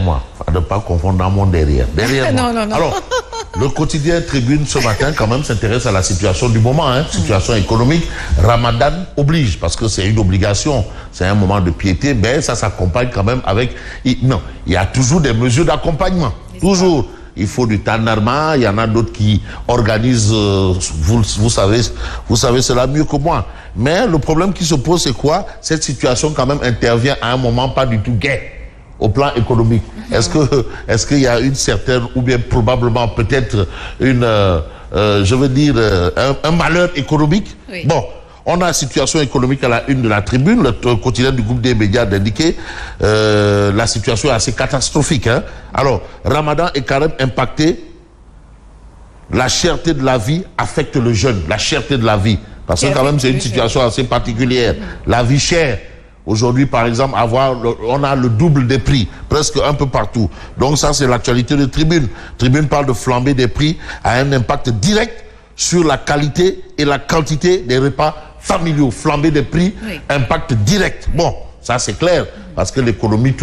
moi, à ne pas confondre dans mon derrière. Derrière moi. Non. Alors, le quotidien Tribune ce matin quand même s'intéresse à la situation du moment, situation économique. Ramadan oblige, parce que c'est une obligation, c'est un moment de piété, mais ça s'accompagne quand même avec... Non, il y a toujours des mesures d'accompagnement, toujours. Il faut du tanarma, il y en a d'autres qui organisent, vous savez cela mieux que moi. Mais le problème qui se pose, c'est quoi? Cette situation quand même intervient à un moment pas du tout gai au plan économique. Est-ce qu'il y a une certaine, ou bien probablement peut-être une, je veux dire, un malheur économique? Oui. Bon. On a la situation économique à la une de la Tribune, le quotidien du groupe des médias d'indiquer la situation est assez catastrophique. Alors, Ramadan est quand même impacté. La cherté de la vie affecte le jeune, la cherté de la vie. Parce que quand même, c'est une situation assez particulière. La vie chère. Aujourd'hui, par exemple, on a le double des prix, presque un peu partout. Donc ça, c'est l'actualité de Tribune. Tribune parle de flambée des prix, a un impact direct sur la qualité et la quantité des repas familiaux. Flambée des prix, impact direct. Bon, ça c'est clair, parce que l'économie,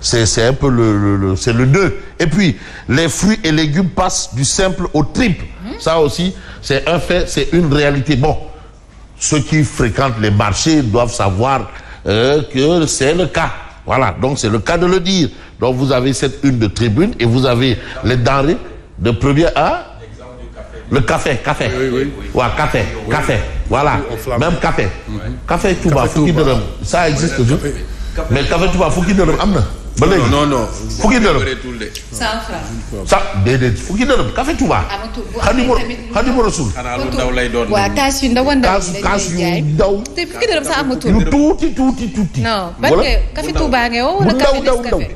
c'est un peu le nœud. Et puis, les fruits et légumes passent du simple au triple. Ça aussi, c'est un fait, c'est une réalité. Bon, ceux qui fréquentent les marchés doivent savoir que c'est le cas. Voilà, donc c'est le cas de le dire. Donc vous avez cette une de Tribune et vous avez les denrées de première... Le café. Oui. Ouais, café. Voilà. Même café. Café Touba, fukki dërëm. Ça existe toujours. Mais café Touba, fukki dërëm am na. Ba léegi. Non. Fukki dërëm. 100 francs. Ça déedéet fukki dërëm café Touba. Xadimu Rasul. xanaa lu ndaw lay doon. waaw kaas yu ndaw kaas yu ndaw. te fukki dërëm sax amatul. yu tuuti. non ban nga café Touba nga woo wala café Nescafé.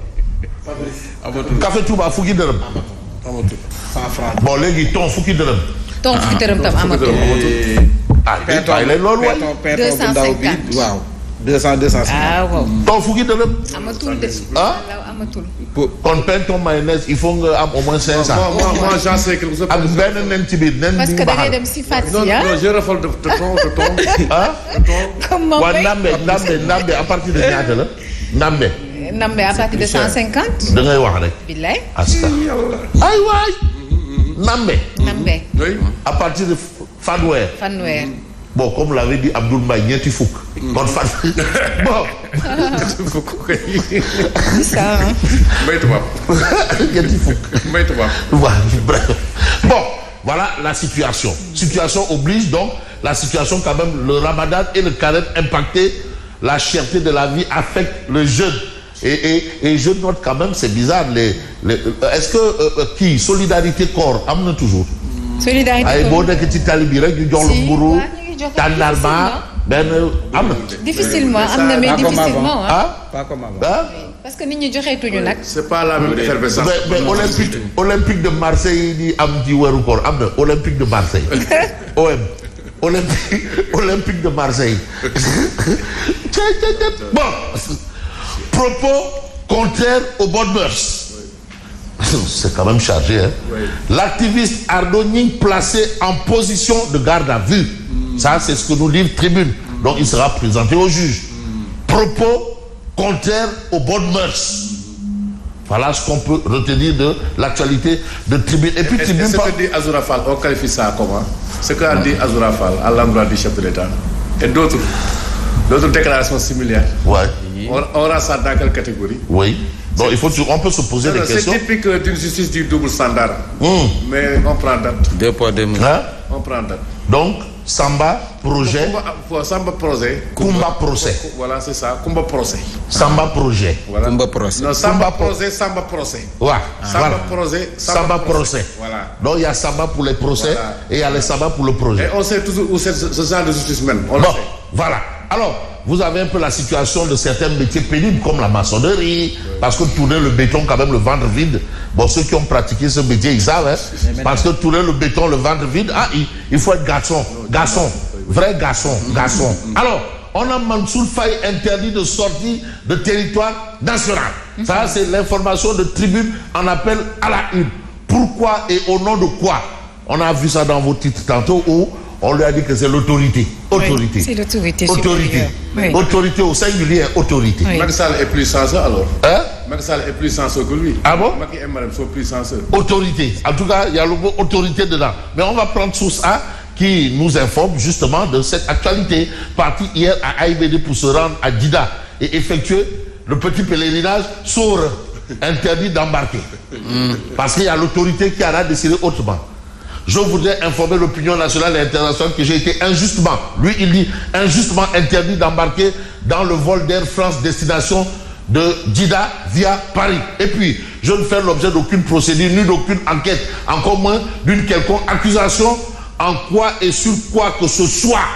Café Touba fukki dërëm. amatul 100 francs. Bon léegi ton fukki dërëm. ton fukki dërëm tam amatul. ah bàyyi leen loolu waay. 250 waaw. 250. waaw. ton fukki dërëm. amatul de. amatul. kon pain ton mayonnaise il faut nga am au moins 500. moi j'en sais quelque chose. ak benn nen ci biir nen parce bi que da ngay baaxal. dem si Fatia. non je raffole de ton. ah. comme moom waaw Ndambe à partir de ñaata la Ndambe. Ndambe à partir de 150. da ngay wax rek. billaay. asta ay waay. Ndambe. oui. à partir de fanweer. Bon, comme l'avait dit Abdoul Mbaye, ñetti fukk. Kon fan. Bon. C'est ça. Mbay tubaab. Ñetti fukk. Mbay tubaab. Bref. Bon, voilà la situation. Situation oblige donc la situation quand même, le Ramadan et le carême impacté, la cherté de la vie affecte le jeune. Et je note quand même, c'est bizarre, est-ce que Solidarité Corps am na toujours. Solidarité ay boo nekk ci tali bi rek ñu jox la mburu tàndarma benn am na. difficilement am na mais difficilement pas comme avant. parce que nit ñi joxeetuñu nag. c'est pas la même effervescence. mais olympique de Marseille di am ci weeru koor am na olympique de Marseille. olympique de Marseille. Bon. Propos contraires aux bonnes mœurs. C'est quand même chargé, hein? Oui. L'activiste Ardo Ning placé en position de garde à vue. Ça, c'est ce que nous livre Tribune. Donc, il sera présenté au juge. Propos contraires aux bonnes mœurs. Voilà ce qu'on peut retenir de l'actualité de Tribune. Et puis, Tribune. Ce que dit Azoura Fall, on qualifie ça comment? Ce qu'a dit Azoura Fall à l'endroit du chef de l'État. Et d'autres déclarations similaires. Ouais. On aura ça dans quelle catégorie? Oui. Donc on peut se poser des questions. C'est typique d'une justice du double standard. Mais on prend date. Deux poids, deux mesures. On prend date. Donc, Samba projet. Samba procès. Kumba procès. Voilà, c'est ça. Kumba procès. Samba projet. Voilà. Kumba procès. Non, Samba procès, Samba procès. Ouais. Samba procès, Samba procès. Voilà. Donc il y a Samba pour les procès et il y a les Samba pour le projet. Et on sait toujours où c'est ce genre de justice même. On le sait. Voilà. Alors, vous avez un peu la situation de certains métiers pénibles comme la maçonnerie, parce que tourner le béton quand même le ventre vide. Bon, ceux qui ont pratiqué ce métier, ils savent, hein, parce que tourner le béton le ventre vide, il faut être garçon, vrai garçon. Alors, on a Mansour Faye interdit de sortie de territoire national. Ça, c'est l'information de Tribune en appel à la une. Pourquoi et au nom de quoi? On a vu ça dans vos titres tantôt où on lui a dit que c'est l'autorité. Oui, c'est l'autorité. Oui. Autorité au singulier, autorité. Oui. Macky Sall est plus sensé alors. Hein? Macky Sall est plus censeur que lui. Ah bon? Macky et Marème sont plus censeurs. Autorité. En tout cas, il y a le mot autorité dedans. Mais on va prendre source A qui nous informe justement de cette actualité. Parti hier à AIBD pour se rendre à Djida et effectuer le petit pèlerinage sur interdit d'embarquer. Parce qu'il y a l'autorité qui a décidé autrement. Je voudrais informer l'opinion nationale et internationale que j'ai été injustement, lui il dit injustement interdit d'embarquer dans le vol d'Air France destination de Djida via Paris. Et puis, je ne fais l'objet d'aucune procédure, ni d'aucune enquête, encore moins d'une quelconque accusation en quoi et sur quoi que ce soit.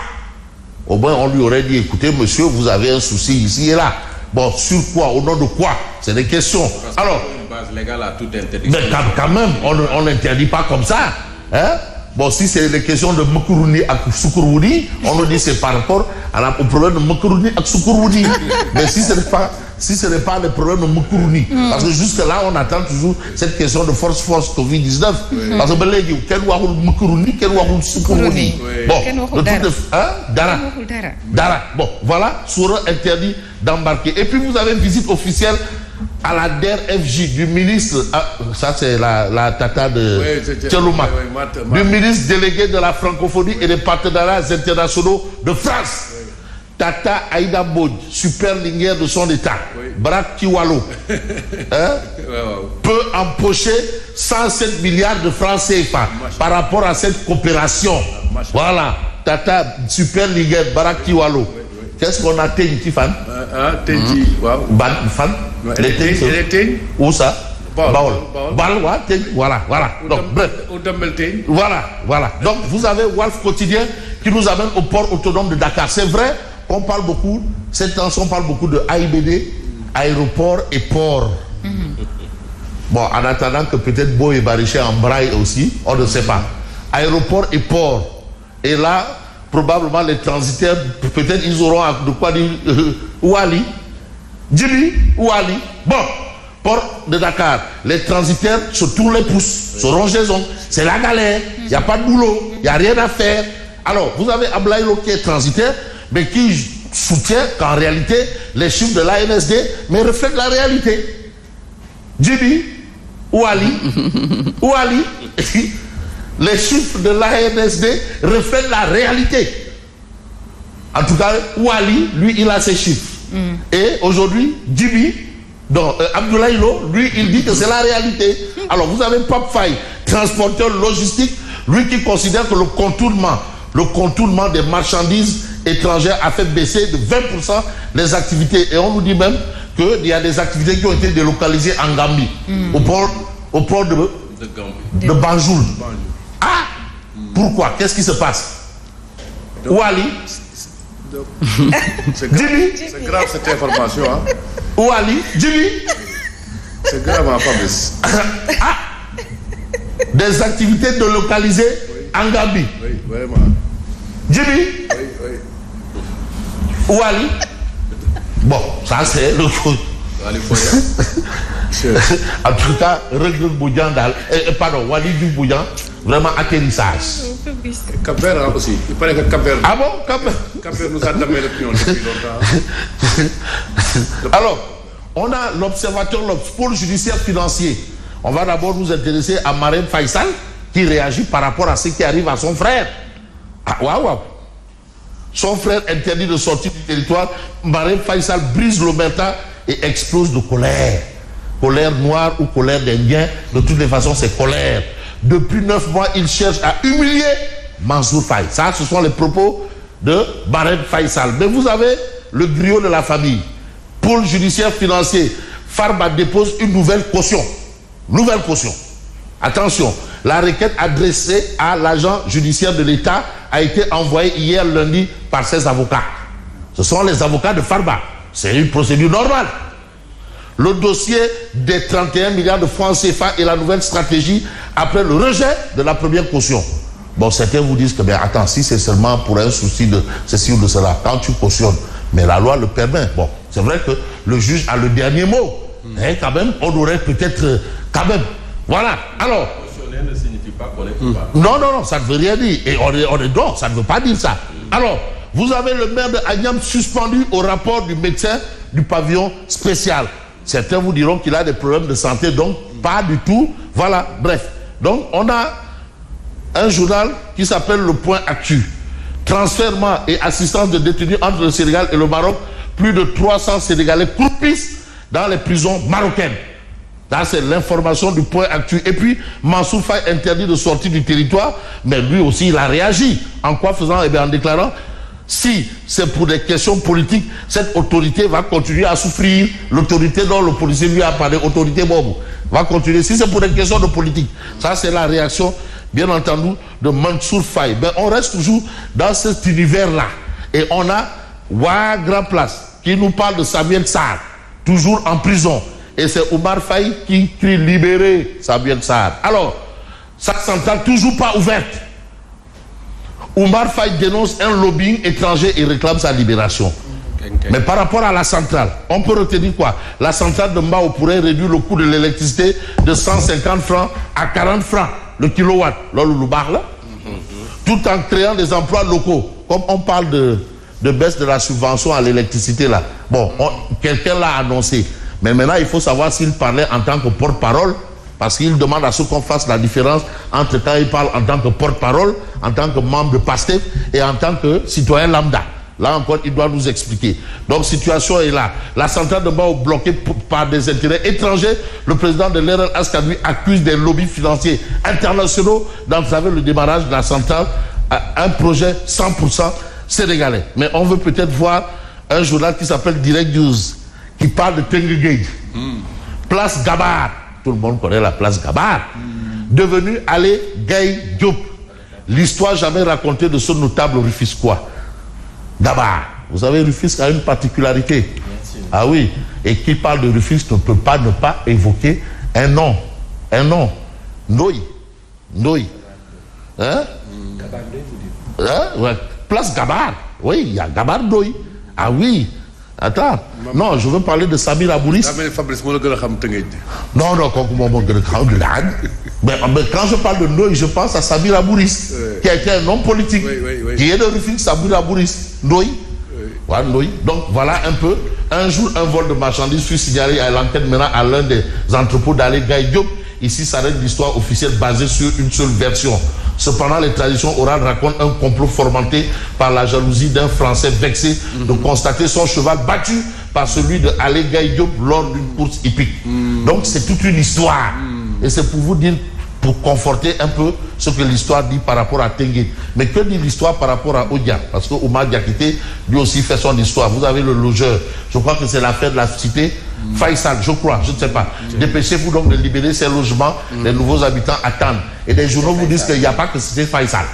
Au moins, on lui aurait dit, écoutez, monsieur, vous avez un souci ici et là. Bon, sur quoi, au nom de quoi? C'est des questions. Alors, une base légale à toute interdiction. mais quand même, on n'interdit pas comme ça. Hein? Bon, si c'est les questions de Mokourouni et Soukourouni, on nous dit c'est par rapport au problème de Mokourouni et Soukourouni. Mais si ce n'est pas le problème de Mokourouni, parce que jusque là on attend toujours cette question de force Covid-19. Parce que les gens, quel ouahou Mokourouni, quel ouahou Soukourouni. Bon, de tout Dara. Bon, voilà, Soura interdit d'embarquer. Et puis vous avez une visite officielle à la DER/FJ du ministre, ça c'est la tata de Tcheloumak, du ministre délégué de la francophonie et des partenariats internationaux de France, Tata Aïda Mbodj, super lignère de son état, Brak Kiwalo, peut empocher 107 milliards de francs CFA par rapport à cette coopération. Voilà, Tata super lignère, Brak Kiwalo. Qu'est-ce qu'on a Téni Tifan? Téni, waaw. Fan? Les Téni. Où ça? Baol. Voilà. Donc, bref. Voilà. Donc, vous avez Walf Quotidien qui nous amène au port autonome de Dakar. C'est vrai qu'on parle beaucoup, cette tension parle beaucoup de AIBD, aéroport et port. Bon, en attendant que peut-être Beau et Bariché en braille aussi, on ne sait pas. Aéroport et port. Et là, probablement les transitaires, peut-être ils auront de quoi dire Ouali, Djibi, Ouali. Bon, port de Dakar, les transitaires se tournent les pouces, se rongent les ongles, c'est la galère, il n'y a pas de boulot, il n'y a rien à faire. Alors, vous avez Ablaïlo qui est transitaire, mais qui soutient qu'en réalité, les chiffres de l'ANSD reflètent la réalité. Djibi, Ouali, les chiffres de l'ANSD reflètent la réalité. En tout cas, Ouali, lui, il a ses chiffres. Et aujourd'hui, Djibi, donc Abdoulaye Lo, lui, il dit que c'est la réalité. Alors, vous avez Pape Faye, transporteur logistique, lui qui considère que le contournement des marchandises étrangères a fait baisser de 20% les activités. Et on nous dit même qu'il y a des activités qui ont été délocalisées en Gambie, au port de Banjul. Ah! Pourquoi? Qu'est-ce qui se passe? Ouali? C'est grave cette information. Hein? Ouali? Djibi? C'est grave en Fabrice. Ah! Des activités délocalisées en Gambie. Oui, vraiment. Djibi? Oui. Ouali? Bon, ça c'est le coup. En tout cas, Wali du Boudian, vraiment atterrissage. Cap-Vert aussi. Il paraît que Cap-Vert. Ah bon? Cap-Vert nous a damé le pion depuis longtemps. Alors, on a l'observateur, le pôle judiciaire financier. On va d'abord nous intéresser à Marème Faisal qui réagit par rapport à ce qui arrive à son frère. Ah, waouh! Son frère interdit de sortir du territoire. Marème Faisal brise l'omerta et explose de colère. Colère noire ou colère d'Indien, de toutes les façons, c'est colère. Depuis 9 mois, il cherche à humilier Mansour Faye. Ça, ce sont les propos de Marème Faisal. Mais vous avez le griot de la famille. Pôle judiciaire financier. Farba dépose une nouvelle caution. Nouvelle caution. Attention, la requête adressée à l'agent judiciaire de l'État a été envoyée hier lundi par ses avocats. Ce sont les avocats de Farba. C'est une procédure normale. Le dossier des 31 milliards de francs CFA et la nouvelle stratégie après le rejet de la première caution. Bon, certains vous disent que, ben attends, si c'est seulement pour un souci de ceci ou de cela, quand tu cautionnes, mais la loi le permet. Bon, c'est vrai que le juge a le dernier mot. Mais quand même, on aurait peut-être, quand même. Voilà. Alors. Cautionner ne signifie pas qu'on est coupable. Non, ça ne veut rien dire. Et on est donc, ça ne veut pas dire ça. Alors, vous avez le maire de Agnam suspendu au rapport du médecin du pavillon spécial. Certains vous diront qu'il a des problèmes de santé, donc pas du tout. Voilà, bref. Donc on a un journal qui s'appelle Le Point Actu. Transfèrement et assistance de détenus entre le Sénégal et le Maroc. Plus de 300 Sénégalais croupissent dans les prisons marocaines. Là, c'est l'information du Point Actu. Et puis, Mansour Faye interdit de sortir du territoire, mais lui aussi, il a réagi. En quoi faisant? Eh bien, en déclarant, si c'est pour des questions politiques, cette autorité va continuer à souffrir. L'autorité dont le policier lui a parlé, autorité Bobo, va continuer. Si c'est pour des questions de politique, ça c'est la réaction, bien entendu, de Mansour Faye. Ben, on reste toujours dans cet univers-là. Et on a Wa Grand Place qui nous parle de Samuel Sarr, toujours en prison. Et c'est Oumar Faye qui crie libérer Samuel Sarr. Alors, sa centrale toujours pas ouverte. Oumar Faye dénonce un lobbying étranger et réclame sa libération. Mais par rapport à la centrale, on peut retenir quoi? La centrale de Mbao pourrait réduire le coût de l'électricité de 150 francs à 40 francs le kilowatt, tout en créant des emplois locaux. Comme on parle de baisse de la subvention à l'électricité là. Bon, quelqu'un l'a annoncé. Mais maintenant, il faut savoir s'il parlait en tant que porte-parole, parce qu'il demande à ce qu'on fasse la différence entre quand il parle en tant que porte-parole, en tant que membre de PASTEF et en tant que citoyen lambda. Là encore, il doit nous expliquer. Donc, situation est là. La centrale de Mbao bloquée par des intérêts étrangers. Le président de l'RL Askanoui accuse des lobbies financiers internationaux d'entraver le démarrage de la centrale à un projet 100% sénégalais. Mais on veut peut-être voir un journal qui s'appelle Direct News, qui parle de Tengue. Place Gabar. Tout le monde connaît la place Gabar. Devenue Allée Gaye Diop. L'histoire jamais racontée de ce notable Rufisquois. Gabar. Vous savez, Rufisque a une particularité. Ah oui. Et qui parle de Rufisque ne peut pas ne pas évoquer un nom. Un nom. Ndoye. Ndoye. Hein? Ouais. Place Gabar. Oui, il y a Gabar Ndoye. Ah oui. Attends. Non, je veux parler de Samir Abouris. Non, non, mais quand je parle de Ndoye, je pense à Samir Abouris, qui a été un homme politique, qui est de Rufisque, Samir Abouris. Ndoye. Ouais, Ndoye. Donc voilà un peu. Un jour, un vol de marchandises fut signalé à l'enquête menant à l'un des entrepôts d'Allée Gaye Diop. Ici s'arrête l'histoire officielle basée sur une seule version. Cependant, les traditions orales racontent un complot fomenté par la jalousie d'un Français vexé de constater son cheval battu par celui de Allée Gaye Diop lors d'une course hippique. Donc c'est toute une histoire. Et c'est pour vous dire, pour conforter un peu ce que l'histoire dit par rapport à Tengue. Mais que dit l'histoire par rapport à Odia? Parce que Oumar Diakité, lui aussi fait son histoire. Vous avez le logeur. Je crois que c'est l'affaire de la cité Faisal, je crois, je ne sais pas. Dépêchez-vous donc de libérer ces logements. Les nouveaux habitants attendent. Et des journaux vous disent qu'il n'y a pas que cité Faisal.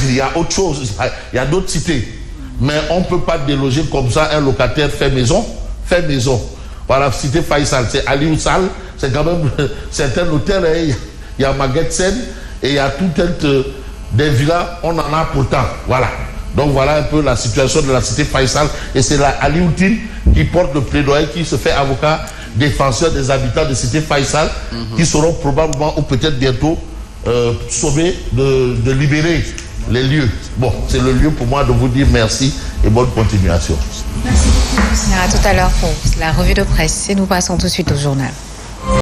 Il y a autre chose. Il y a d'autres cités. Mais on ne peut pas déloger comme ça un locataire fait maison. Fait maison. Voilà, cité Faisal, c'est Ali Oussal. C'est quand même certains hôtels. Il y a Maguette Sen et il y a tout des villas. On en a pourtant. Voilà. Donc voilà un peu la situation de la cité Faisal. Et c'est la Ali Outin qui porte le plaidoyer, qui se fait avocat défenseur des habitants de cité Faisal, qui seront probablement ou peut-être bientôt sommés de libérer les lieux. Bon, c'est le lieu pour moi de vous dire merci et bonne continuation. Merci beaucoup. À tout à l'heure pour la revue de presse et nous passons tout de suite au journal.